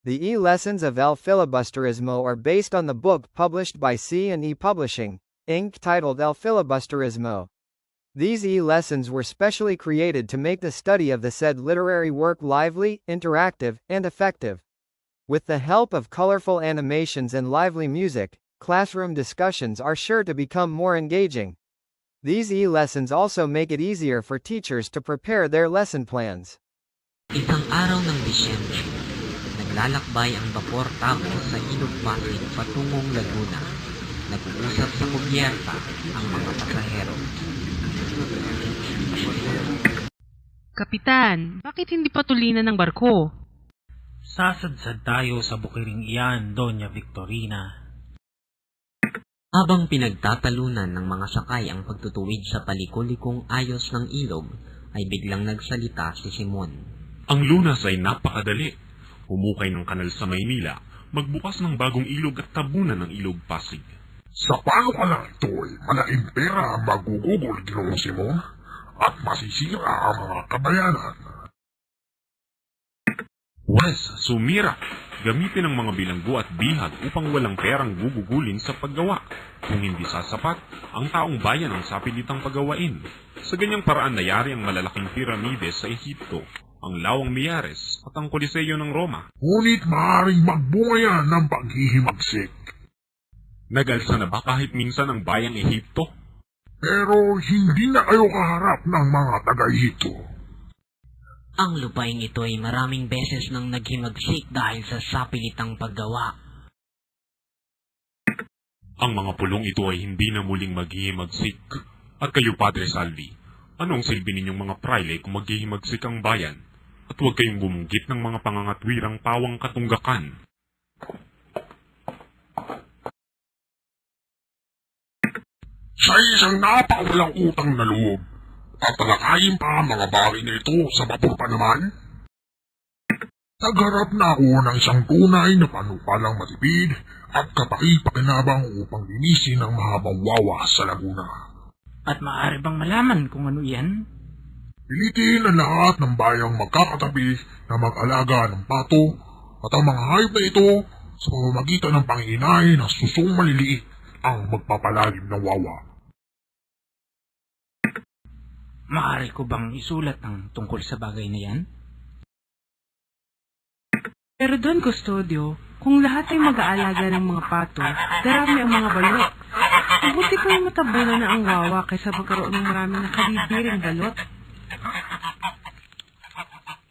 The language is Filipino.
The e-lessons of El Filibusterismo are based on the book published by C&E Publishing, Inc. titled El Filibusterismo. These e-lessons were specially created to make the study of the said literary work lively, interactive, and effective. With the help of colorful animations and lively music, classroom discussions are sure to become more engaging. These e-lessons also make it easier for teachers to prepare their lesson plans. Isang araw ng Disyembre, naglalakbay ang vapor tabo sa Ilog Pasig patungong Laguna. Nag-uusap sa kubyerta ang mga pasahero. Kapitan, bakit hindi patulinan ng barko? Sasadsad tayo sa bukiring iyan, Doña Victorina. Habang pinagtatalunan ng mga sakay ang pagtutuwid sa palikulikong ayos ng ilog, ay biglang nagsalita si Simon. Ang lunas ay napakadali. Humukay ng kanal sa Maynila, magbukas ng bagong ilog at tabunan ng Ilog Pasig. Sa panawalang ito ay malaking pera ang magugugol, Ginoong Simon, at masisira ang mga kabayanan. Wes, sumira! Gamitin ang mga bilanggo at bihag upang walang perang gugugulin sa paggawa. Kung hindi sasapat, ang taong bayan ang sapilitang paggawain. Sa ganyang paraan nayari ang malalaking piramide sa Ehipto, ang Lawang Miyares at ang Koliseo ng Roma. Ngunit maaaring magbunga yan ng paghihimagsik. Nagalsa na ba kahit minsan ang bayang Ehipto? Pero hindi na kayo kaharap ng mga taga-Ehipto. Ang lupaing ito ay maraming beses nang naghimagsik dahil sa sapilitang paggawa. Ang mga pulong ito ay hindi na muling maghihimagsik. At kayo, Padre Salvi, anong silbi ninyong mga praile kung maghihimagsik ang bayan? At huwag kayong bumunggit ng mga pangangatwirang pawang katunggakan. Sa isang napakawalang utang na loob, tatalakayin pa ang mga bagay na ito sa vapor pa naman? Nagharap na ako ng isang tunay na panukalang matipid at kapaki-pakinabang upang linisin ang mahabang wawa sa Laguna. At maaari bang malaman kung ano iyan? Pilitin ang lahat ng bayang magkakatabi na mag-alaga ng pato at ang mga hayop na ito sa pamamagitan ng panginay na susong maliliit ang magpapalalim ng wawa. Maaari ko bang isulat ang tungkol sa bagay na yan? Pero Don Custodio, kung lahat ay mag-aalaga ng mga pato, darami ang mga balot. Mabuti pa yung matabunan na ang wawa kaysa magkaroon ng maraming nakalibiring balot.